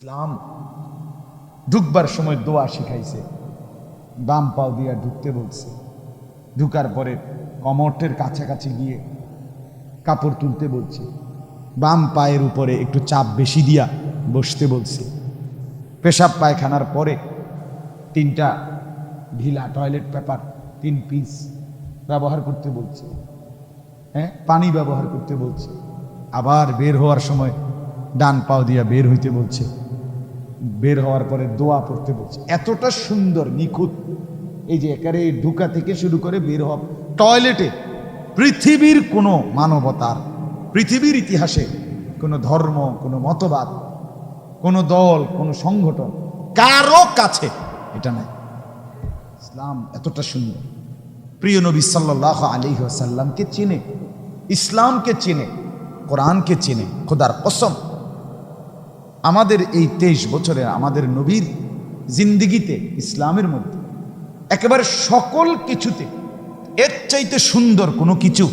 ইসলাম ঢুকবার সময় দোয়া শিখাইছে, বাম পাও দিয়া ঢুকতে বলছে, ঢুকার পরে কমরের কাছাকাছি গিয়ে কাপড় তুলতে বলছে, বাম পায়ের উপরে একটু চাপ বেশি দিয়া বসতে বলছে, পেশাব পায়খানার পরে 3টা ঢিলা টয়লেট পেপার 3 পিস ব্যবহার করতে বলছে, পানি ব্যবহার করতে বলছে, আবার বের হওয়ার সময় ডান পাও দিয়া বের হইতে বলছে, বের হওয়ার পরে দোয়া পড়তে বলছে। এতটা সুন্দর নিখুঁত, এই যে একারে ঢুকা থেকে শুরু করে বের হওয়া টয়লেটে পৃথিবীর কোনো মানবতার, পৃথিবীর ইতিহাসে কোনো ধর্ম, কোনো মতবাদ, কোনো দল, কোনো সংগঠন কারো কাছে এটা নাই। ইসলাম এতটা সুন্দর। প্রিয় নবী সাল্লাল্লাহু আলাইহি ওয়াসাল্লামকে চিনে, ইসলামকে চিনে, কোরআনকে চিনে। খোদার কসম, আমাদের এই 23 বছরে আমাদের নবীর জিন্দিগিতে ইসলামের মধ্যে একেবারে সকল কিছুতে এর চাইতে সুন্দর কোনো কিছু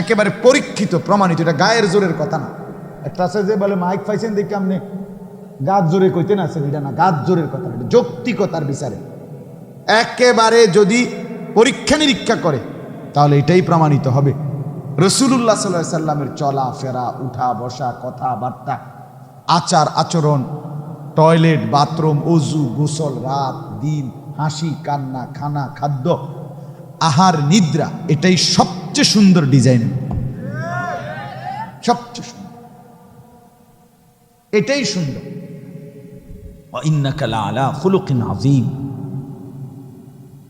একেবারে পরীক্ষিত, প্রমাণিত। এটা গায়ের জোরের কথা না। একটা আছে যে বলে মাইক পাইছেন দেখে আপনি গাছ জোরে কইতেন আছেন, এটা না, গাছ জোরের কথা, এটা যৌক্তিকতার বিচারে একেবারে যদি পরীক্ষা নিরীক্ষা করে তাহলে এটাই প্রমাণিত হবে। রাসূলুল্লাহ সাল্লাল্লাহু আলাইহি সাল্লামের চলা ফেরা, উঠা বসা, কথাবার্তা, আচার আচরণ, টয়লেট, বাথরুম, অজু, গোসল, রাত দিন, হাসি কান্না, খানা খাদ্য, আহার নিদ্রা, এটাই সবচেয়ে সুন্দর ডিজাইন, সবচেয়ে সুন্দর, এটাই সুন্দর। ওয়া ইন্নাকা লাআলা খুলুকিন আযীম।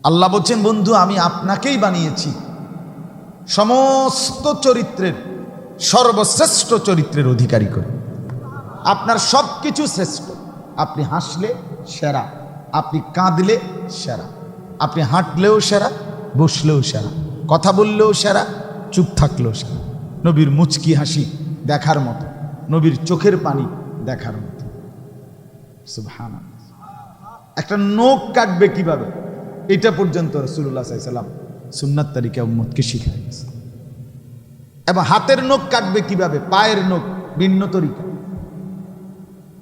আল্লাহ বলছেন, বন্ধু আমি আপনাকেই বানিয়েছি সমস্ত চরিত্রের সর্বশ্রেষ্ঠ চরিত্রের অধিকারী করে। আপনার সব কিছু শ্রেষ্ঠ। আপনি হাসলে সেরা, আপনি কাঁদলে সেরা, আপনি হাঁটলেও সেরা, বসলেও সেরা, কথা বললেও সেরা, চুপ থাকলেও সেরা। নবীর মুচকি হাসি দেখার মতো, নবীর চোখের পানি দেখার মতো। সুবহানাল্লাহ। একটা নখ কাটবে কিভাবে এটা পর্যন্ত রাসূলুল্লাহ সাল্লাল্লাহু আলাইহি ওয়াসাল্লাম সুন্নাত তরিকা উম্মতকে শিখিয়ে দিয়েছে। এবং হাতের নখ কাটবে কিভাবে, পায়ের নখ ভিন্ন তরিকা,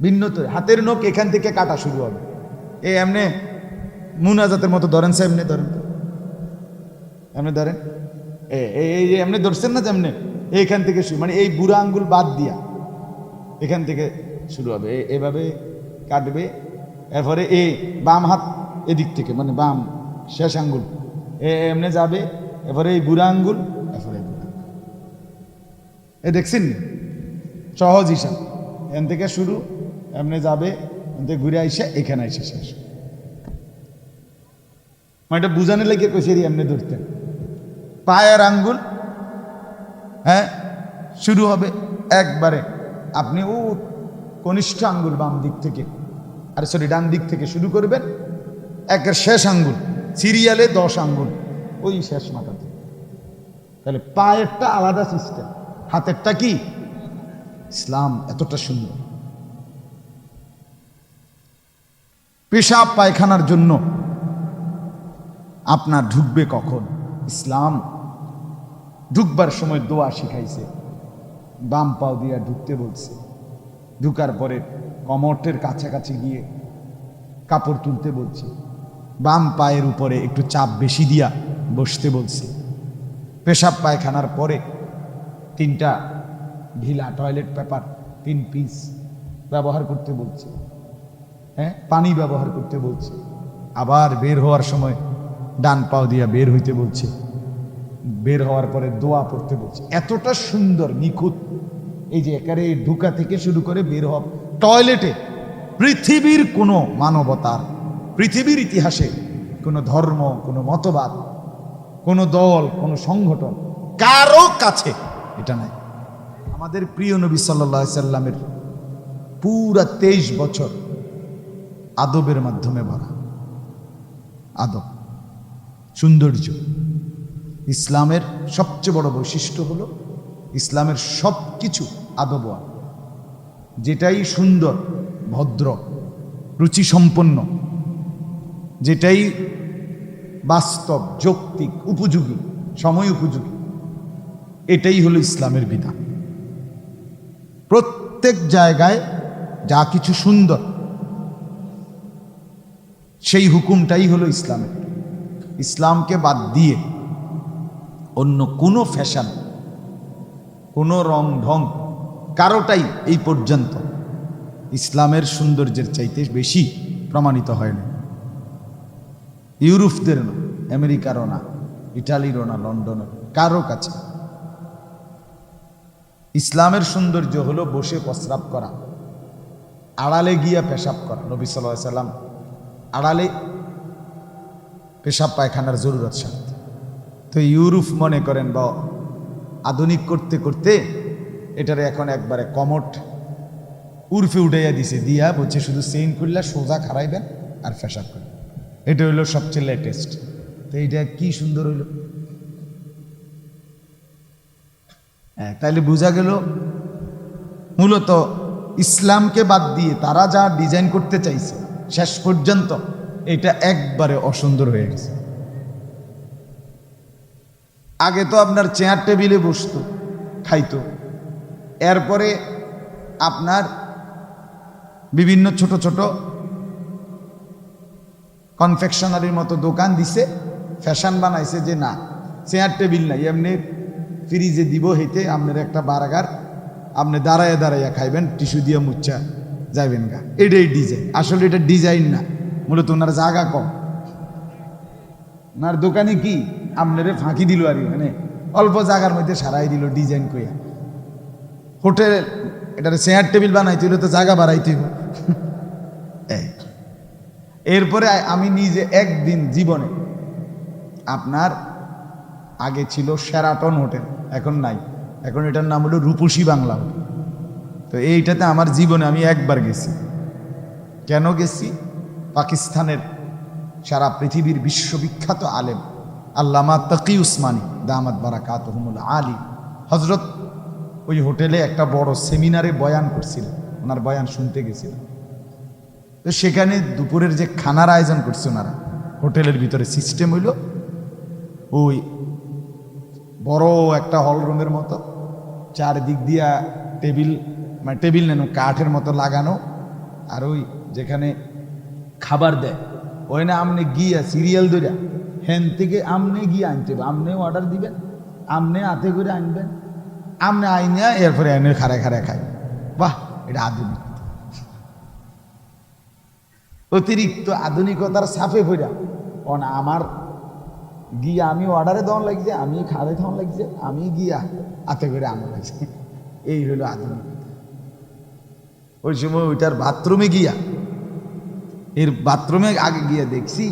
ভিন্ন তরিকা। হাতের নখ এখান থেকে কাটা শুরু হবে, এই এমনি মুনাজাতের মতো ধরেন, সে এমনি ধরেন, এমনি ধরেন, এই যে এমনি ধরছেন না, যেমনি এইখান থেকে শুরু, মানে এই বুড়া আঙ্গুল বাদ দিয়া এখান থেকে শুরু হবে, এভাবে কাটবে। এরপরে এই বাম হাত এদিক থেকে, মানে বাম শেষ আঙ্গুল এমনি যাবে, এরপরে এই বুড়া আঙ্গুল, এরপরে এই দেখছেন সহজ হিসাব, এখান থেকে শুরু, এমনি যাবে, এখান থেকে ঘুরে আইসে এখানে আইসে শেষ। মানে এটা বুঝানো লেগে কইছে এমনি ধরতেন। পায়ের আঙ্গুল শুরু হবে একবারে, আপনি ও কনিষ্ঠ আঙ্গুল বাম দিক থেকে, আর সরি ডান দিক থেকে শুরু করবেন, একের শেষ আঙ্গুল সিরিয়ালে 10 আঙ্গুল ওই শেষ মাথাতে। তাহলে পায়েরটা আলাদা সিস্টেম, হাতেরটা কি। ইসলাম এতটা সুন্দর। পেশাব পায়খানার জন্য আপনার ঢুকবে কখন, ইসলাম ঢুকবার সময় দোয়া শিখাইছে, বাম পাও দিয়া ঢুকতে বলছে, ঢুকার পরে কমরের কাছাকাছি গিয়ে কাপড় তুলতে বলছে, বাম পায়ের উপরে একটু চাপ বেশি দিয়া বসতে বলছে, পেশাব পায়খানার পরে 3টা ঢিলা টয়লেট পেপার 3 পিস ব্যবহার করতে বলছে, পানি ব্যবহার করতে বলছে, আবার বের হওয়ার সময় ডান পাও দিয়া বের হইতে বলছে, বের হওয়ার পরে দোয়া পড়তে বলছে। এতটা সুন্দর নিখুঁত, এই যে একারে ঢুকা থেকে শুরু করে বের হওয়া টয়লেটে পৃথিবীর কোনো মানবতার, পৃথিবীর ইতিহাসে কোনো ধর্ম, কোনো মতবাদ, কোনো দল, কোনো সংগঠন কারো কাছে এটা নাই। আমাদের প্রিয় নবী সাল্লাল্লাহু আলাইহি সাল্লামের পুরা 23 বছর আদবের মাধ্যমে ভরা, আদব, সৌন্দর্য। ইসলামের সবচেয়ে বড় বৈশিষ্ট্য হলো ইসলামের সব কিছু আদবওয়ান, যেটাই সুন্দর, ভদ্র, রুচিসম্পন্ন, যেটাই বাস্তব, যৌক্তিক, উপযোগী, সময় উপযোগী, এটাই হলো ইসলামের বিধান। প্রত্যেক জায়গায় যা কিছু সুন্দর, সেই হুকুমটাই হলো ইসলামের। ইসলামকে বাদ দিয়ে অন্য কোনো ফ্যাশন, কোনো রং ঢং, কারোটাই এই পর্যন্ত ইসলামের সৌন্দর্যের চাইতে বেশি প্রমাণিত হয় না। ইউরোপদের না, আমেরিকারও না, ইটালিরও না, লন্ডনের কারো কাছে। ইসলামের সৌন্দর্য হলো বসে প্রস্রাব করা, আড়ালে গিয়া পেশাব করা। নবী সাল্লাল্লাহু আলাইহি সাল্লাম আড়ালে পেশাব পায়খানার জরুরত স্বার্থে। তো ইউরোপ মনে করেন বা আধুনিক করতে করতে এটারে এখন একবারে কমট উর্ফে উঠাইয়া দিছে, দিয়া বলছে শুধু চেইন করলে সোজা খারাইবেন আর পেশাব করবেন। এটা হইল সবচেয়ে লেটেস্ট। তো এইটা কি সুন্দর হইল। হ্যাঁ, তাইলে বোঝা গেল মূলত ইসলামকে বাদ দিয়ে তারা যা ডিজাইন করতে চাইছে শেষ পর্যন্ত এটা একবারে অসুন্দর হয়ে গেছে। আগে তো আপনার চেয়ার টেবিলে বসতো, খাইতো, এরপরে আপনার বিভিন্ন ছোট ছোট কনফেকশনারির মতো দোকান দিছে, ফ্যাশন বানাইছে যে না চেয়ার টেবিল নাই, এমনি ফ্রিজে দিব, হইতে আপনার একটা বার্গার আপনি দাঁড়াইয়া দাঁড়াইয়া খাইবেন, টিস্যু দিয়ে মুচ্ছা যাইবেন গা। এটাই ডিজাইন। আসলে এটা ডিজাইন না, মূলত ওনার জায়গা কম। ওনার দোকানে কি আপনারে ফাঁকি দিল আর মানে অল্প জায়গার মধ্যে সারাই দিল ডিজাইন কইয়া। হোটেল এটার চেয়ার টেবিল বানাইতে হইলে তো জায়গা বাড়াইতে হইব। এরপরে আমি নিজে একদিন জীবনে, আপনার আগে ছিল শেরাটন হোটেল, এখন নাই, এখন এটার নাম হলো রূপসী বাংলা হোটেল। তো এইটাতে আমার জীবনে আমি একবার গেছি। কেন গেছি? পাকিস্তানের সারা পৃথিবীর বিশ্ববিখ্যাত আলেম আল্লামা তাকি উসমানী দামাত বারাকাতুহুমুল আলী হজরত ওই হোটেলে একটা বড় সেমিনারে বয়ান করছিলেন, ওনার বয়ান শুনতে গেছিলাম। তো সেখানে দুপুরের যে খানার আয়োজন করছে ওনারা, হোটেলের ভিতরে সিস্টেম হইল ওই বড় একটা হল রুমের মতো, চারদিক দিয়া টেবিল, মানে টেবিল নেন কাঠের মতো লাগানো, আর ওই যেখানে খাবার দেয় ওই না আমনে গিয়া সিরিয়াল ধরিয়া হ্যান থেকে আমনে গিয়ে আনতে হবে, আমনে অর্ডার দিবেন, আমনে হাতে করে আনবেন, আমনে আইনিয়া এরপরে এনে খাড়ায় খাড়ায় খাই। বাহ, এটা আধুনিক, অতিরিক্ত আধুনিকতার সাফে ভইরা। অন আমার গিয়া আমি অর্ডারে দেওয়ান লাগছে, আমি খাড়ে দেওয়ান লাগছে, আমি গিয়া হাতে করে আনা লাগছে। এই হলো আধুনিকতা। ওই সময় ওইটার বাথরুমে গিয়া, এর বাথরুমে আগে গিয়া দেখছি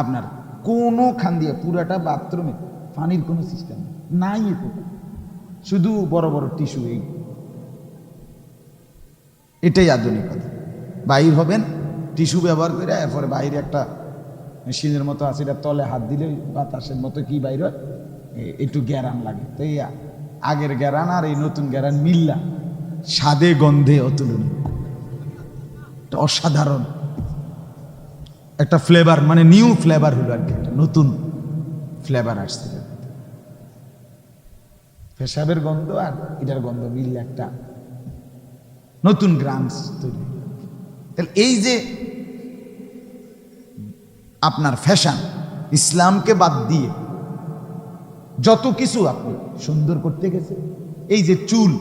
আপনার কোনো খান দিয়া পুরাটা বাথরুমে পানির কোনো সিস্টেম নাই, শুধু বড় বড় টিস্যু। এটাই আধুনিকতা। বাইর হবেন টিস্যু ব্যবহার করে, এরপরে বাইরে একটা মেশিনের মতো আছে, এটা তলে হাত দিলে বাতাসের মতো কি বাইর হয়, একটু গ্যারান লাগে। তো এই আগের গ্যারান আর এই নতুন গ্যারান মিল্লা স্বাদে গন্ধে অতুলনীয়, অসাধারণ একটা ফ্লেভার, মানে নিউ ফ্লেভার হলো আর কি, একটা নতুন ফ্লেভার আসছে। পেশাবের গন্ধ আর এটার গন্ধ মিললে একটা নতুন গ্রান্স তৈরি। তাহলে এই যে আপনার ফ্যাশন, ইসলামকে বাদ দিয়ে যত কিছু আপনি সুন্দর করতে গেছে, এই যে চুল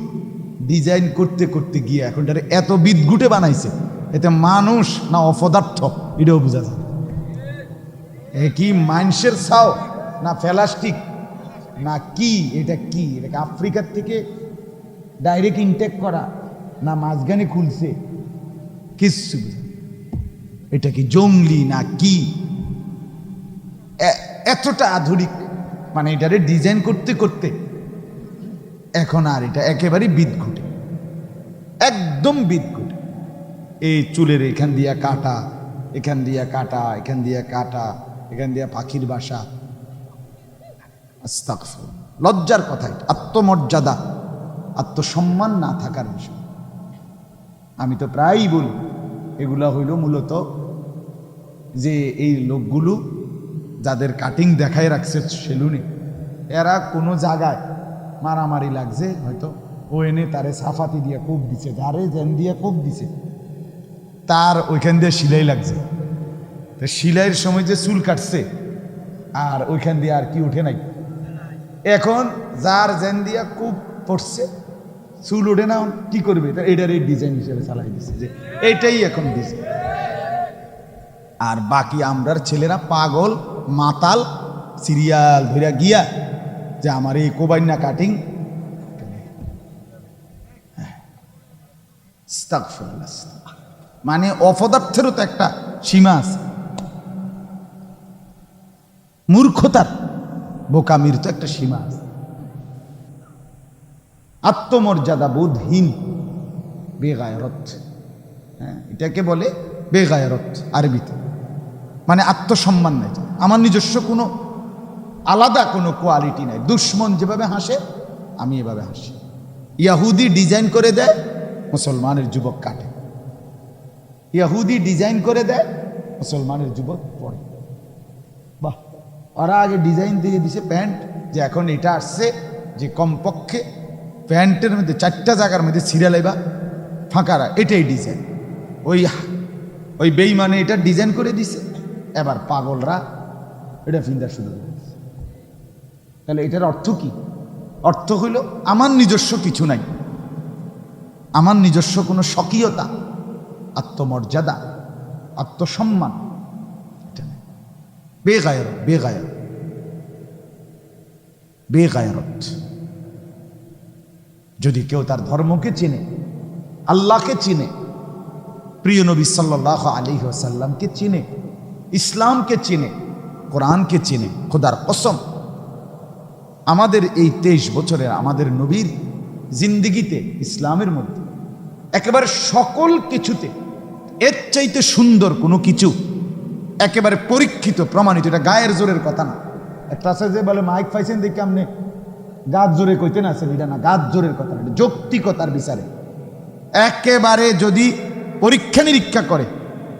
ডিজাইন করতে করতে গিয়ে এখন এত বিদঘুটে বানাইছে, এতে মানুষ না অপদার্থ এটাও বোঝা যায়। এ কি মানুষের ছাও না প্লাস্টিক না কি, এটা কি? এটাকে আফ্রিকার থেকে ডাইরেক্ট ইনটেক করা না মাঝখানে খুলছে, কিচ্ছু বুঝা। এটা কি জঙ্গলি না কি? এতটা আধুনিক, মানে এটারে ডিজাইন করতে করতে এখন আর এটা একেবারে বিদঘুটে, একদম বিদঘুটে। এই চুলের এখান দিয়া কাটা, এখান দিয়া কাটা, এখান দিয়া কাটা, এখান দিয়া পাখির বাসা। আস্তাগফিরুল্লাহ, লজ্জার কথা। আত্মমর্যাদা, আত্মসম্মান না থাকার বিষয়। আমি তো প্রায়ই বলি এগুলা হইল মূলত যে এই লোকগুলো যাদের কাটিং দেখায় রাখছে সেলুনে, এরা কোনো জায়গায় মারামারি লাগছে হয়তো, ও এনে তারে সাফাতি দিয়ে কোপ দিছে, ধারে জেন দিয়ে কোপ দিছে, তার ওইখান দিয়ে সিলাই লাগছে, তো সিলাইয়ের সময় যে চুল কাটছে আর ওইখান দিয়ে আর কি উঠে নাই। এখন যার জেন দিয়া খুব পড়ছে, চুল উঠে না, কি করবে, এটার এই ডিজাইন হিসেবে চালাই দিচ্ছে যে এইটাই এখন ডিজাইন। আর বাকি আমরার ছেলেরা পাগল মাতাল সিরিয়াল ধরিয়া গিয়া যে আমার এই কোবাইনা কাটিং। মানে অপদার্থেরও তো একটা সীমা আছে, মূর্খতার বোকামির তো একটা সীমা আছে। আত্মমর্যাদা বোধহীন বেগায়রত, হ্যাঁ এটাকে বলে বেগায়রত আরবিতে, মানে আত্মসম্মান নাই, আমার নিজস্ব কোনো আলাদা কোনো কোয়ালিটি নাই। দুশ্মন যেভাবে হাসে আমি এভাবে হাসি। ইয়াহুদি ডিজাইন করে দেয়, মুসলমানের যুবক কাটে। ইয়াহুদি ডিজাইন করে দেয়, মুসলমানের যুবক পরে। বাহ, ওরা আগে ডিজাইন দিয়ে দিছে প্যান্ট, যে এখন এটা আসছে যে কমপক্ষে প্যান্টের মধ্যে 4টা জায়গার মধ্যে সিরিয়াল এবার ফাঁকারা, এটাই ডিজাইন। ওই বেইমানে এটা ডিজাইন করে দিছে, এবার পাগলরা এটা ফিন্দা শুরু করে দিছে। তাহলে এটার অর্থ কি? অর্থ হইল আমার নিজস্ব কিছু নাই, আমার নিজস্ব কোনো স্বকীয়তা, আত্মমর্যাদা, আত্মসম্মান এটা নেই। বেগায়রত, বেগায়রত, বেগায়রত। যদি কেউ তার ধর্মকে চিনে, আল্লাহকে চিনে, প্রিয় নবী সাল্লাল্লাহু আলাইহি ওয়াসাল্লামকে চিনে, ইসলামকে চিনে, কোরআনকে চিনে, খোদার কসম আমাদের এই 23 বছরের আমাদের নবীর জিন্দিগিতে ইসলামের মধ্যে একেবারে সকল কিছুতে এর চাইতে সুন্দর কোনো কিছু একেবারে পরীক্ষিত প্রমাণিত, এটা গায়ের জোরের কথা না। একটা আছে যে বলে মাইক পাইছেন দেখে আপনি গাছ জোরে কইতেন আছেন, এটা না, গাছ জোরের কথা না, এটা যৌক্তিকতার বিচারে একেবারে যদি পরীক্ষা নিরীক্ষা করে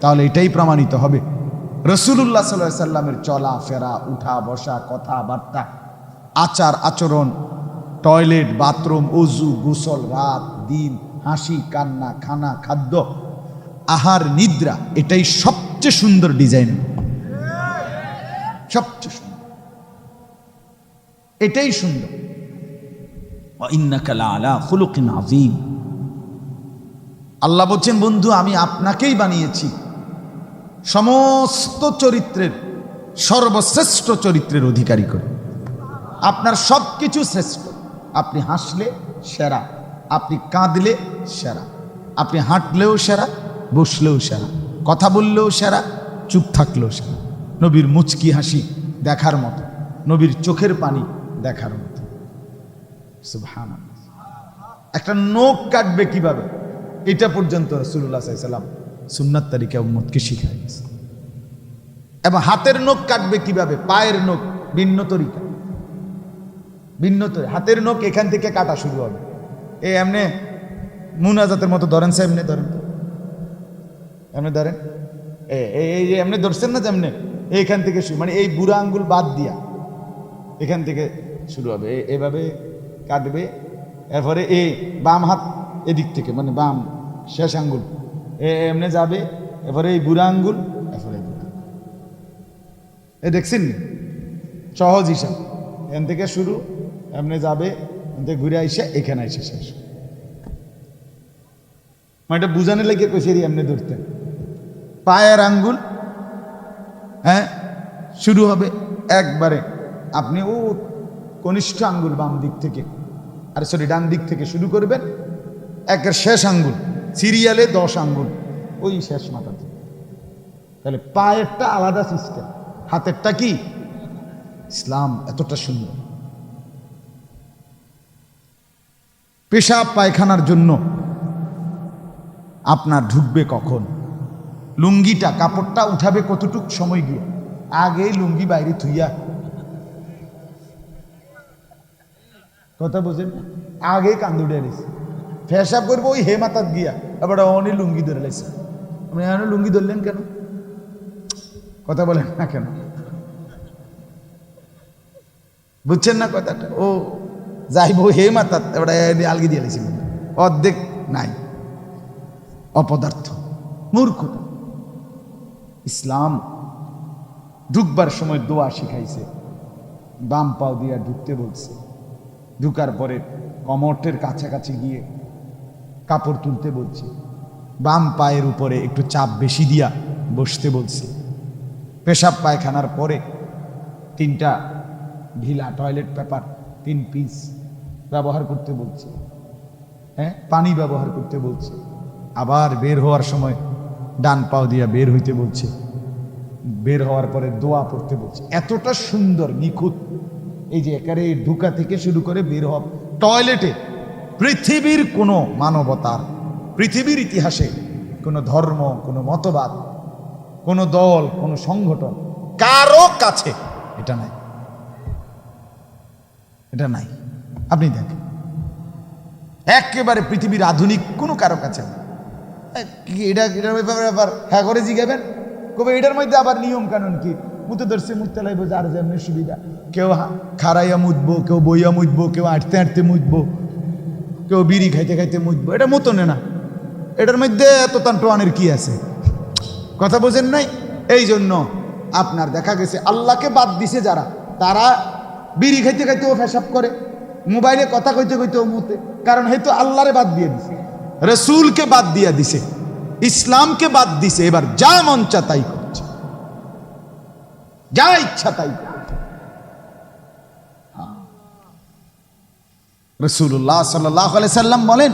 তাহলে এটাই প্রমাণিত হবে। রাসূলুল্লাহ সাল্লাল্লাহু আলাইহি সাল্লামের চলা ফেরা, উঠা বসা, কথাবার্তা, আচার আচরণ, টয়লেট বাথরুম, অজু গোসল, রাত দিন, হাসি কান্না, খানা খাদ্য, আহার নিদ্রা, এটাই সবচেয়ে সুন্দর ডিজাইন, সবচেয়ে সুন্দর, এটাই সুন্দর। ওয়া ইন্নাকা লাআলা খুলুকিন আযীম। আল্লাহ বলছেন, বন্ধু আমি আপনাকেই বানিয়েছি সমস্ত চরিত্রের সর্বশ্রেষ্ঠ চরিত্রের অধিকারী করে। আপনার সব কিছু শ্রেষ্ঠ। আপনি হাসলে সেরা, আপনি কাঁদলে সেরা, আপনি হাঁটলেও সেরা, বসলেও সেরা, কথা বললেও সেরা, চুপ থাকলেও সেরা। নবীর মুচকি হাসি দেখার মতো, নবীর চোখের পানি দেখার মতো। সুবহানাল্লাহ। একটা নখ কাটবে কিভাবে এটা পর্যন্ত রাসূলুল্লাহ সাল্লাল্লাহু আলাইহি ওয়াসাল্লাম সুন্নাত তরিকা উম্মতকে শিখাই দিয়েছে। এবং হাতের নখ কাটবে কিভাবে, পায়ের নখ ভিন্ন তরিকা, ভিন্ন তরিকা। হাতের নখ এখান থেকে কাটা শুরু হবে, এই এমনি মুনাজাতের মতো ধরেন, সে এমনি ধরেন, এমনি ধরেন, এই যে এমনি ধরছেন না, যেমনি এইখান থেকে শুরু, মানে এই বুড়া আঙ্গুল বাদ দিয়া এখান থেকে শুরু হবে, এভাবে কাটবে। এরপরে এই বাম হাত এদিক থেকে, মানে বাম শেষ আঙ্গুল এমনি যাবে, এরপরে এই বুড়া আঙ্গুল, এরপরে এই দেখছেন সহজ হিসাব, এখান থেকে শুরু, এমনি যাবে, এখান থেকে ঘুরে আইসে এখানে আইসে শেষ। মানে এটা বুঝানো লেগে কইছে এমনি ধরতে। পায়ের আঙ্গুল, হ্যাঁ, শুরু হবে একবারে, আপনি ও কনিষ্ঠ আঙ্গুল বাম দিক থেকে, আর সরি ডান দিক থেকে শুরু করবেন, একের শেষ আঙ্গুল সিরিয়ালে 10 আঙ্গুল ওই শেষ মাথা থেকে। তাহলে পায়েরটা আলাদা সিস্টেম, হাতেরটা কি? ইসলাম এতটা সুন্দর। পেশাব পায়খানার জন্য আপনার ঢুকবে কখন, লুঙ্গিটা কাপড়টা উঠাবে কতটুক সময় গিয়ে, আগেই লুঙ্গি বাইরে থুইয়া, কথা বোঝেন, আগে কান্দুড়ে নিছে, পেশাব করবো ওই হে মাথাত গিয়া, এবার অনেক লুঙ্গি ধরে লাইছে। আপনি এখানে লুঙ্গি ধরলেন কেন? কথা বলেন না কেন? বুঝছেন না কথাটা? ও যাইব হে মাথাত, এবার আলগি দিয়ে লাইছিল, অর্ধেক নাই, অপদার্থ। মূর্খতা। ইসলাম ঢুকবার সময় দোয়া শিখাইছে, বাম পাও দিয়া ঢুকতে বলছে, ঢুকার পরে কমরের কাছাকাছি গিয়ে কাপড় তুলতে বলছে, বাম পায়ের উপরে একটু চাপ বেশি দিয়া বসতে বলছে, পেশাব পায়খানার পরে 3টা ঢিলা টয়লেট পেপার 3 পিস ব্যবহার করতে বলছে, হ্যাঁ, পানি ব্যবহার করতে বলছে, আবার বের হওয়ার সময় ডান পাও দিয়া বের হইতে বলছে, বের হওয়ার পরে দোয়া পড়তে বলছে। এতটা সুন্দর নিখুঁত, এই যে একারে ঢুকা থেকে শুরু করে বের হওয়া টয়লেটে, পৃথিবীর কোনো মানবতার, পৃথিবীর ইতিহাসে কোনো ধর্ম, কোনো মতবাদ, কোনো দল, কোনো সংগঠন, কারো কাছে এটা নাই, এটা নাই। আপনি দেখেন একেবারে পৃথিবীর আধুনিক কোনো কারো কাছে না। এটার ব্যাপার হ্যাঁ করে জিগাবেন, কবে এটার মধ্যে আবার নিয়ম কানুন কি, মুতে ধরছে মুততে লাগবে, যার যেমনি সুবিধা, কেউ খাড়াইয়া মুতবো, কেউ বইয়া মুতবো, কেউ হাঁটতে হাঁটতে মুতবো, কেউ বিড়ি খাইতে খাইতে মুতবো, এটা মতো না। এটার মধ্যে এত তান্টোয়ানের কি আছে, কথা বোঝেন নাই? এই জন্য আপনার দেখা গেছে আল্লাহকে বাদ দিছে যারা, তারা বিড়ি খাইতে খাইতেও পেশাব করে, মোবাইলে কথা কইতে কইতেও মুতে, কারণ হয়তো আল্লাহরে বাদ দিয়ে দিছে, রসুলকে বাদ দিয়ে দিছে, ইসলামকে বাদ দিছে, এবার যা মন চা তাই করছে, যা ইচ্ছা তাই করছে। রাসূলুল্লাহ সাল্লাল্লাহু আলাইহি সাল্লাম বলেন,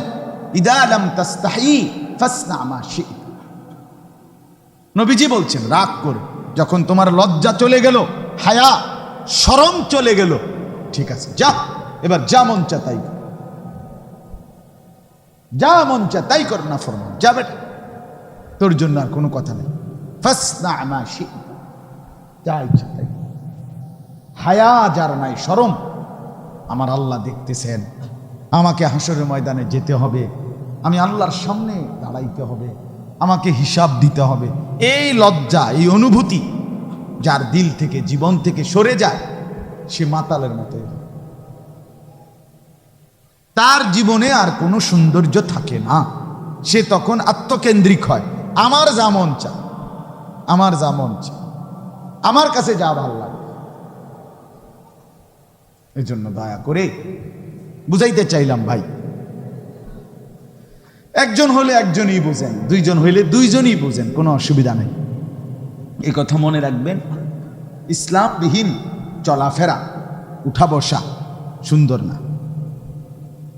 ইদা লাম তাস্তাহি ফাসনা মা শি'তা। নবীজি বলছেন, রাগ করে যখন তোমার লজ্জা চলে গেল, হায়া শরম চলে গেল, ঠিক আছে, যা এবার যা মন চা তাই কর, যা মন চা তাই কর, না ফরমান, যা বেটা, তোর জন্য আর কোনো কথা নেই, ফাসনা মা শি'তা, যা ইচ্ছা তাই। হায়া যার নাই, শরম, আমার আল্লাহ দেখতেছেন, আমাকে হাসরের ময়দানে যেতে হবে, আমি আল্লাহর সামনে দাঁড়াইতে হবে, আমাকে হিসাব দিতে হবে, এই লজ্জা, এই অনুভূতি যার দিল থেকে, জীবন থেকে সরে যায়, সে মাতালের মতো, তার জীবনে আর কোনো সৌন্দর্য থাকে না, সে তখন আত্মকেন্দ্রিক হয়, আমার যা মন চা, আমার যা মন চা, আমার কাছে যা ভালো লাগে। এই জন্য দয়া করে বুঝাইতে চাইলাম ভাই, একজন হলে একজনই বুঝেন, দুইজন হইলে দুইজনই বুঝেন, কোনো অসুবিধা নেই। এই কথা মনে রাখবেন, ইসলামবিহীন চলাফেরা, উঠা বসা সুন্দর না।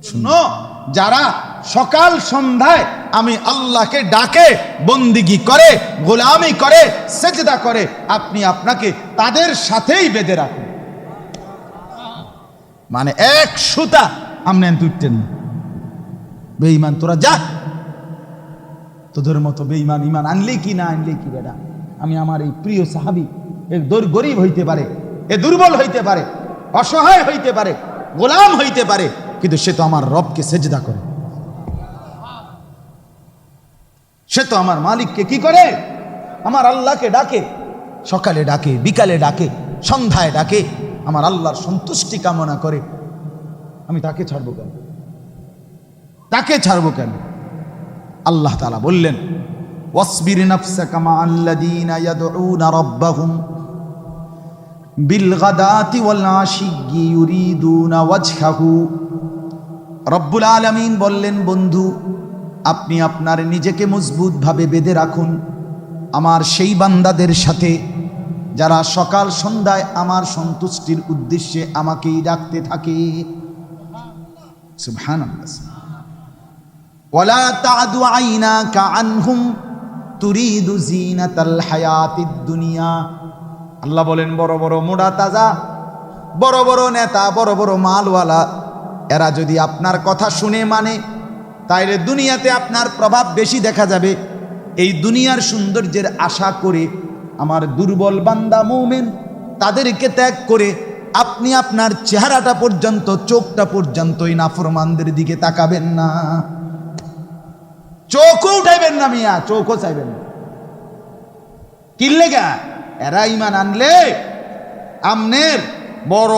শুনো, যারা সকাল সন্ধ্যায় আমি আল্লাহকে ডাকে, বন্দিগি করে, গোলামি করে, সেজদা করে, আপনি আপনাকে তাদের সাথেই বেঁধে রাখুন, মানে এক সুতা আমনে তুলতেন না। বেঈমান তোরা যা, তোদের মতো বেঈমান ইমান আনলে কি না আনলে কি বেটা, আমি আমার এই প্রিয় সাহাবী, এ গরিব হইতে পারে, এ দুর্বল হইতে পারে, অসহায় হইতে পারে, গোলাম হইতে পারে, কিন্তু সে তো আমার রবকে সেজদা করে, সে তো আমার মালিককে কি করে, আমার আল্লাহকে ডাকে, সকালে ডাকে, বিকালে ডাকে, সন্ধ্যায় ডাকে, আমার আল্লাহর সন্তুষ্টি কামনা করে, আমি তাকে ছাড়বো কেন, তাকে ছাড়বো কেন? আল্লাহ তাআলা বললেন, ওয়াসবির নাফসাকা মা'আল্লাযীনা ইয়াদউনা রাব্বাহুম বিল গাদাতি ওয়াল আশিয়্যি ইউরিদুনা ওয়াজহাহু। রব্বুল আলামিন বললেন, বন্ধু আপনি আপনার নিজেকে মজবুতভাবে বেঁধে রাখুন আমার সেই বান্দাদের সাথে যারা সকাল সন্ধ্যায় আমার সন্তুষ্টির উদ্দেশ্যে আমাকেই ডাকতে থাকে। সুবহানাল্লাহ। ওয়ালা তা'দু আইনাকা আনহুম তুরিদু জিনাতাল হায়াতিদ দুনিয়া। আল্লাহ বলেন, বড় বড় মোড়া তাজা, বড় বড় নেতা, বড় বড় মালওয়ালা, এরা যদি আপনার কথা শুনে মানে, তাইলে দুনিয়াতে আপনার প্রভাব বেশি দেখা যাবে। এই দুনিয়ার সৌন্দর্যের আশা করে আমার দুর্বল বান্দা মুমিন তাদেরকে ত্যাগ করে আপনি আপনার চেহারাটা পর্যন্ত, চোখটা পর্যন্ত এই নাফরমানদের দিকে তাকাবেন না, চোখও উঠাইবেন না মিয়া, চোখও চাইবেন না। কিল্লেগা? এরা ইমান আনলে আমনের বড়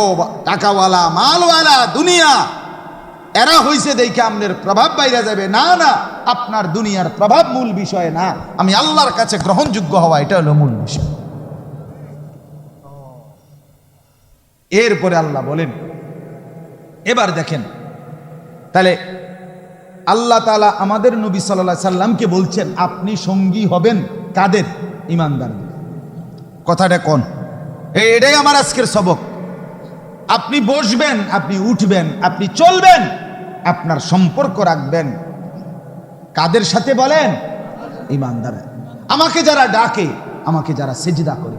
টাকাওয়ালা, মালওয়ালা, দুনিয়া এরা হইছে দেখে আপনার প্রভাব বাইরে যাবে, না না, আপনার দুনিয়ার প্রভাব মূল বিষয় না, আমি আল্লাহর কাছে গ্রহণযোগ্য হওয়া, এটা হলো মূল বিষয়। এরপরে আল্লাহ বলেন, এবার দেখেন তাহলে আল্লাহ তাআলা আমাদের নবী সাল্লাল্লাহু আলাইহি সাল্লামকে বলছেন আপনি সঙ্গী হবেন কাদের? ঈমানদারদের। কথাটা কোন? এটাই আমার আজকের সবক। আপনি বসবেন, আপনি উঠবেন, আপনি চলবেন, আপনার সম্পর্ক রাখবেন কাদের সাথে বলেন? ঈমানদার। আমাকে যারা ডাকে, আমাকে যারা সিজদা করে,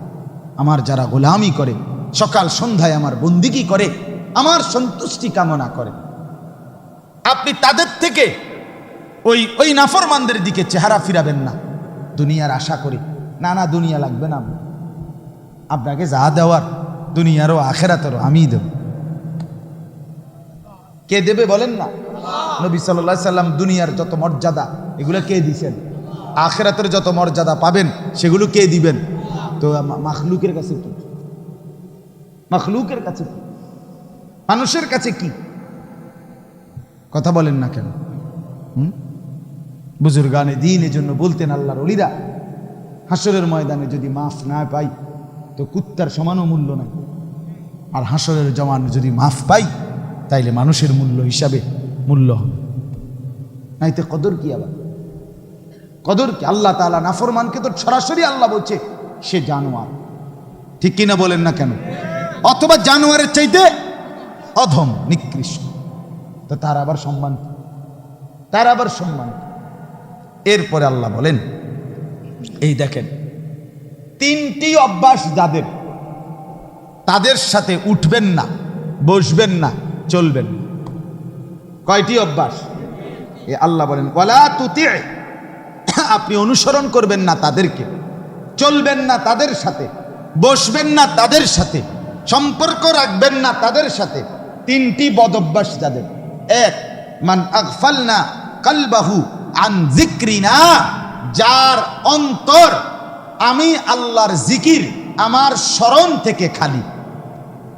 আমার যারা গোলামি করে, সকাল সন্ধ্যায় আমার বন্দিগি করে, আমার সন্তুষ্টি কামনা করে, আপনি তাদের থেকে ওই নাফরমানদের দিকে চেহারা ফিরাবেন না দুনিয়ার আশা করে। না না, দুনিয়া লাগবে না, আপনাকে যা দেওয়ার দুনিয়ারও আখেরাতেরও আমিই দেব। কে দেবে বলেন না? নবী সাল্লাল্লাহু আলাইহি সাল্লাম দুনিয়ার যত মর্যাদা এগুলো কে দিয়েছেন, আখেরাতের যত মর্যাদা পাবেন সেগুলো কে দিবেন? তো মাখলুকের কাছে কি? মাখলুকের কাছে কি? মানুষের কাছে কি? কথা বলেন না কেন? বুজুর্গানে দ্বীন এজন্য বলতেন আল্লাহর ওলিরা, হাসরের ময়দানে যদি মাফ না পাই তো কুত্তার সমানও মূল্য নাই, আর হাসরের জমান যদি মাফ পাই তাইলে মানুষের মূল্য হিসাবে মূল্য হবে, নাইতে কদর কি? আবার কদর কি? আল্লাহ তাআলা নাফরমানকে তো সরাসরি আল্লাহ বলছে সে জানোয়ার, ঠিক কিনা বলেন না কেন? অথবা জানোয়ারের চাইতে অধম নিকৃষ্ট, তো তার আবার সম্মান, তার আবার সম্মান। এরপরে আল্লাহ বলেন, এই দেখেন তিনটি অভ্যাস যাদের, তাদের সাথে উঠবেন না, বসবেন না, চলবেন না। কয়টি অভ্যাস? এ আল্লাহ বলেন ওয়ালা তুতি, আপনি অনুসরণ করবেন না তাদেরকে, চলবেন না তাদের সাথে, বসবেন না তাদের সাথে, সম্পর্ক রাখবেন না তাদের সাথে। তিনটি বদ অভ্যাস যাদের, এক, মান আগফালনা কলবাহু আন যিকরিনা, যার অন্তর আমি আল্লাহর জিকির, আমার স্মরণ থেকে খালি।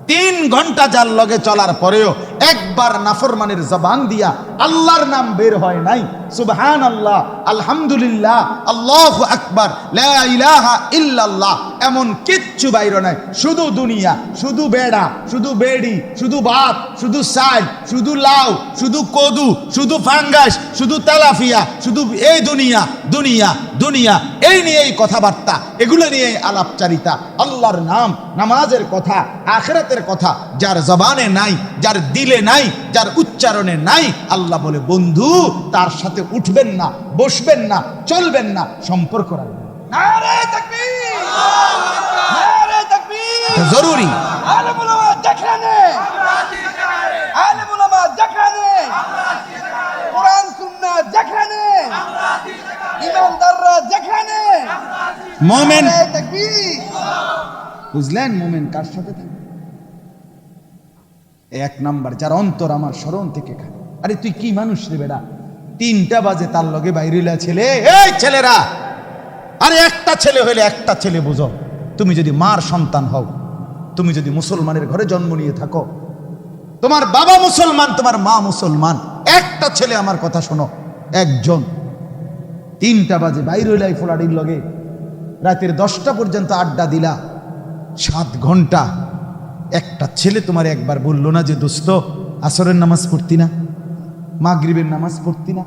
3 ঘন্টা যার লগে চলার পরেও একবার নাফরমানের জবান দিয়া আল্লাহর নাম বের হয় নাই, সুবহানাল্লাহ, আলহামদুলিল্লাহ, আল্লাহু আকবার, লা ইলাহা ইল্লাল্লাহ, এমন কিচ্ছু বাইর নাই। শুধু দুনিয়া, শুধু বেড়া, শুধু বেড়ি, শুধু ভাত, শুধু চাল, শুধু লাউ, শুধু কদু, শুধু ফাঙ্গাস, শুধু তেলাফিয়া, শুধু এই দুনিয়া দুনিয়া দুনিয়া, এই নিয়ে এই কথাবার্তা, এগুলো নিয়ে আলাপচারিতা। আল্লাহর নাম, নামাজের কথা, আখিরাতের কথা যার জবানে নাই, যার দিলে নাই, যার উচ্চারণে নাই, আল্লাহ বলে বন্ধু তার সাথে উঠবেন না, বসবেন না, চলবেন না, সম্পর্ক রাখবেন। নারে তাকবীর, নারে তাকবীর, জরুরি। আলেম উলামা যেখানে, আলেম উলামা যেখানে, কোরআন সুন্নাহ যেখানে, ঈমানদাররা যেখানে, মুমিন, নারে তাকবীর। বুঝলেন মুমিন কার সাথে থাকে? 1 নাম্বার, যার অন্তর আমার স্মরণ থেকে খায়। আরে তুই কি মানুষ রে বেটা, 3টা বাজে তার লগে বাইরেলা ছেলে, এই ছেলেরা, আরে একটা ছেলে হইলে একটা ছেলে বুঝো। তুমি যদি মার সন্তান হও, তুমি যদি মুসলমানের ঘরে জন্ম নিয়ে থাকো, তোমার বাবা মুসলমান, তোমার মা মুসলমান, একটা ছেলে, আমার কথা শোনো, একজন 3টা বাজে বাইরেলাই ফোলাডির লগে রাতের 10টা পর্যন্ত আড্ডা দিলা, 7 ঘন্টা, একটা ছেলে তোমার একবার বললো না যে দোস্ত আসরের নামাজ পড়তি না, মাগরিবের নামাজ পড়তি না,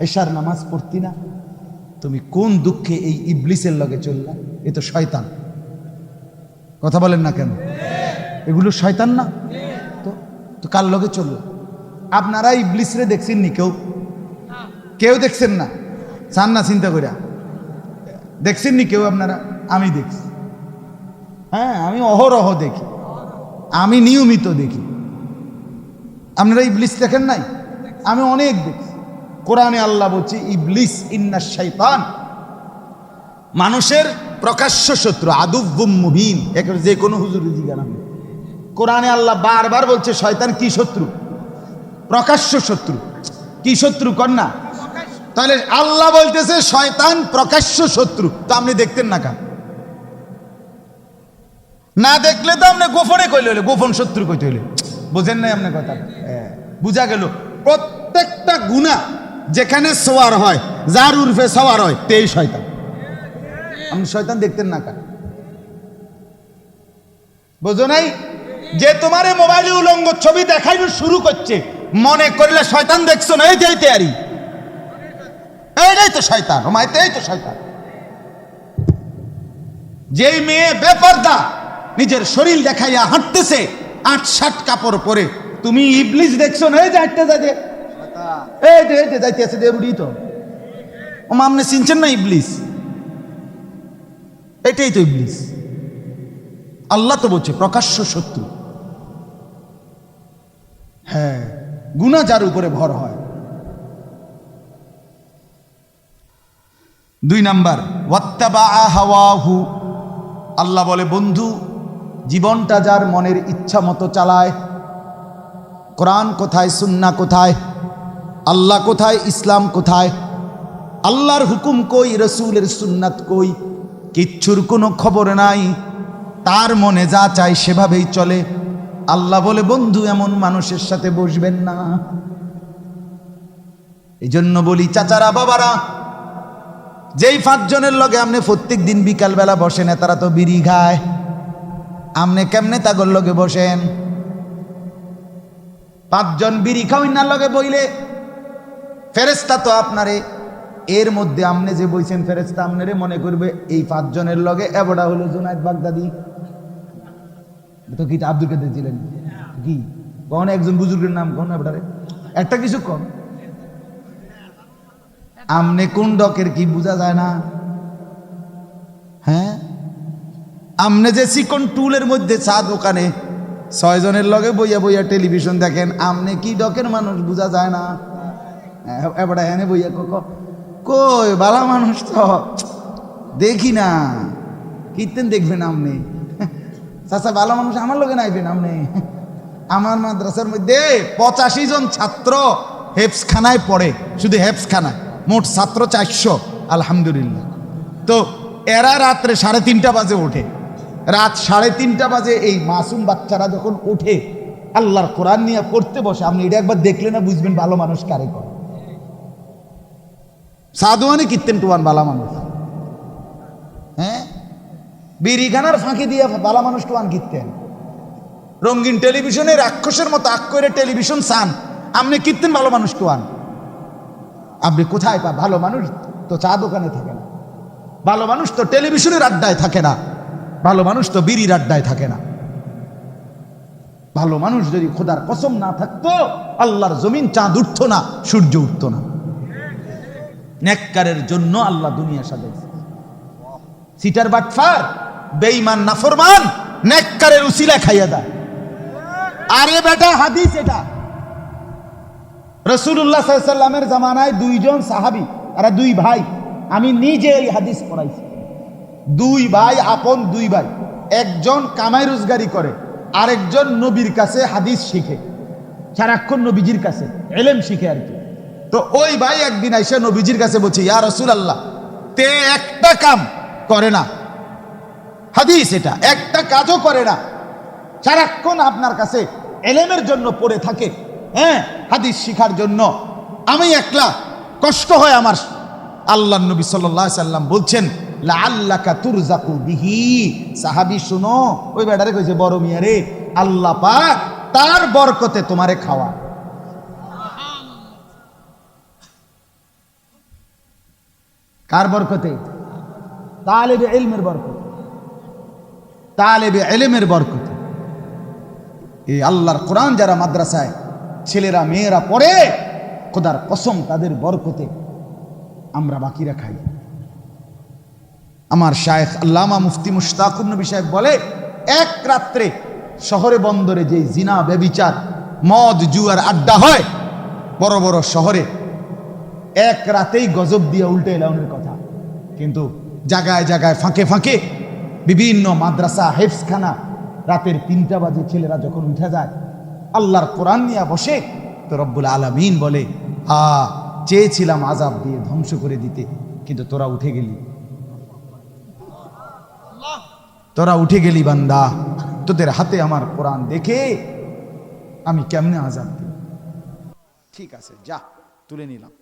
এশার নামাজ পড়তি না? তুমি কোন দুঃখে এই ইবলিসের লগে চললা? এ তো শয়তান। কথা বলেন না কেন? এগুলো শয়তান না? তো কার লগে চললা? আপনারা ইবলিসরে দেখছেন নি? কেউ দেখছেন না? চান না চিন্তা করিয়া? দেখছেন নি কেউ আপনারা? আমি দেখছি, হ্যাঁ, আমি অহরহ দেখি, আমি নিয়মিত দেখি। আপনারা ইবলিস দেখেন নাই? আমি অনেক দেখছি। কোরআনে আল্লাহ বলছে ইবলিস ইন্নাশ শাইতান, মানুষের প্রকাশ্য শত্রু, আদুব্বুম মুবিন। যে কোনো হুজুরের জিজ্ঞাসা, কোরআনে আল্লাহ বারবার বলছে শয়তান কি শত্রু? প্রকাশ্য শত্রু। কি শত্রু কর না? তাহলে আল্লাহ বলতেছে শয়তান প্রকাশ্য শত্রু, তো আপনি দেখতেন না কেন? না দেখলে তো আপনি গোপনে কইলে হইলে, গোপন শত্রু কইতে হইলে, বুঝেন নাই আপনি কথা? বুঝা গেল প্রত্যেকটা গুনাহ যেখানে সওয়ার হয়, যার উর্ফে সওয়ার হয়, তেই শয়তান। আপনি শয়তান দেখতেন না কেন? বুঝো নাই যে তোমারে মোবাইলে উলঙ্গ ছবি দেখাইতে শুরু করছে, মনে করলে শয়তান দেখছো না, এই যে তৈরি, এইটাই তো শয়তান, ও মাইতে এই তো শয়তান। যেই মেয়ে বেপরদা নিজের শরীর দেখাইয়া হাঁটতেছে ৮-৭ কাপড় পরে, তুমি ইবলিস দেখছো না, এই যে হাঁটতে যাইতে, এই যে যাইতে আছে দেবুড়ি, তো ও মামনে চিনছেন না ইবলিস? এটাই তো ইবলিস। আল্লাহ তো বলছে প্রকাশ্য শত্রু। হ্যাঁ, গুনাহ যার উপরে ভর হয়। 2 নাম্বার, ওয়াত্তাবা হাওয়াহু। আল্লাহ বলে বন্ধু, জীবনটা যার মনের ইচ্ছা মতো চালায়, কোরআন কোথায়, সুন্নাহ কোথায়, আল্লাহ কোথায়, ইসলাম কোথায়, আল্লাহর হুকুম কই, রসুলের সুন্নাত কই, কিচ্ছুর কোনো খবর নাই, তার মনে যা চায় সেভাবেই চলে। আল্লাহ বলে বন্ধু, এমন মানুষের সাথে বসবেন না। এই জন্য বলি চাচারা, বাবারা, যেই 5 জনের লগে আপনি প্রত্যেক দিন বিকাল বেলা বসেন, তারা তো বিড়ি খায়, আপনি কেমনে তাগর লগে বসেন? 5 জন বিড়ি খাওয়াই না লগে বইলে ফেরেশতা তো আপনারে, এর মধ্যে আপনি যে বইছেন, ফেরেশতা আপনারে মনে করবে এই 5 জনের লগে এবড়া হলো জুনায়েদ বাগদাদি, তো কি আব্দুল কাদের ছিলেন কি, কোন একজন বুজুর্গের নাম কোন এবড়ারে, একটা কিছু কম, আমনে কোন ডকের কি বোঝা যায় না? হ্যাঁ, আমনে যে চিকন টুলের মধ্যে চা দোকানে 6 জনের লগে বইয়া বইয়া টেলিভিশন দেখেন, আমনে কি ডকের মানুষ বোঝা যায় না? এবারে এনে বইয়া কই বালা মানুষ তো দেখি না, কীর্তেন দেখবেন আপনি, চাচা ভালো মানুষ আমার লগে নাইবেন আপনি। আমার মাদ্রাসার মধ্যে 85 জন ছাত্র হেফজখানায় পড়ে, শুধু হেফজখানায়, মোট ছাত্র 400, আলহামদুলিল্লাহ। তো এরা রাত্রে 3:30 বাজে ওঠে, রাত 3:30 বাজে এই মাসুম বাচ্চারা যখন ওঠে আল্লাহর কোরআন নিয়ে পড়তে বসে, আপনি এটা একবার দেখলে না বুঝবেন ভালো মানুষ কারে করে। সাধুয়ানি কীর্তেন টুয়ান ভালো মানুষ, হ্যাঁ, বিড়িখানার ফাঁকি দিয়ে ভালো মানুষ টুয়ান কীর্তেন, রঙিন টেলিভিশনে রাক্ষসের মতো আক করে টেলিভিশন চান, আপনি কীর্তেন ভালো মানুষ টুয়ান। আপনি কোথায় পা? ভালো মানুষ তো চা দোকানে থাকে না, ভালো মানুষ তো টেলিভিশনের আড্ডায় থাকে না, ভালো মানুষ তো বিড়ির আড্ডায় থাকে না। ভালো মানুষ যদি খোদার কসম না থাকতো, আল্লাহর জমিন চাঁদ উঠতো না, সূর্য উঠতো না। নেককারের জন্য আল্লাহ দুনিয়া সাজাইছে। সিটার বাটফার, বেঈমান, নাফরমান নেককারের উসিলা খাইয়া দেয়। আরে বেটা, হাদিস এটা রাসূলুল্লাহ সাল্লাল্লাহু আলাইহি ওয়াসাল্লামের জামানায় 2 জন সাহাবী, এরা 2 ভাই, আমি নিজে এই হাদিস পড়াইছি। 2 ভাই, আপন 2 ভাই, একজন কামাই রোজগারি করে, আরেকজন নবীর কাছে হাদিস শিখে, সারাক্ষণ নবীজির কাছে ইলম শিখে আর কি। তো ওই ভাই একদিন আইসা নবীজির কাছে বলছে, ইয়া রাসূলুল্লাহ, তে একটা কাম করে না, হাদিস এটা, একটা কাজও করে না, সারাক্ষণ আপনার কাছে ইলমের জন্য পড়ে থাকে, হ্যাঁ, হাদিস শিখার জন্য, আমি একলা কষ্ট হয় আমার। আল্লাহর নবী সাল্লাল্লাহু আলাইহি সাল্লাম বলছেন, লাআল্লাকা তুরজাকু বিহি। সাহাবী শুনো, ওই বেটারে কইছে, বড় মিয়া রে, আল্লাহ পাক তার বরকতে তোমারে খাওয়া। কার বরকতে? তালেবে ইলমের বরকতে, তালেবে ইলমের বরকতে। এই আল্লাহর কোরআন যারা মাদ্রাসায় ছেলেরা মেয়েরা পড়ে, খোদার কসম তাদের বরকতে আমরা বাকিরা খাই। আমার শায়েখ আল্লামা মুফতি মুশতাকুর নবী সাহেব বলে, এক রাত্রে শহরে বন্দরে যে জিনা, ব্যভিচার, মদ, জুয়ার আড্ডা হয় বড় বড় শহরে, এক রাতেই গজব দিয়ে উল্টে এলাউনের কথা। কিন্তু জায়গায় জায়গায় ফাঁকে ফাঁকে বিভিন্ন মাদ্রাসা, হেফজখানা, রাতের 3টা বাজে ছেলেরা যখন উঠে যায়, আল্লাহর কোরআন নিয়ে বসে, তো রব্বুল আলামিন বলে, চেয়েছিলাম আযাব দিয়ে ধ্বংস করে দিতে, কিন্তু তোরা উঠে গেলি, তোরা উঠে গেলি বান্দা, তোদের হাতে আমার কোরআন দেখে আমি কেমনে আযাব দিই। ঠিক আছে, যা তুলে নিলাম।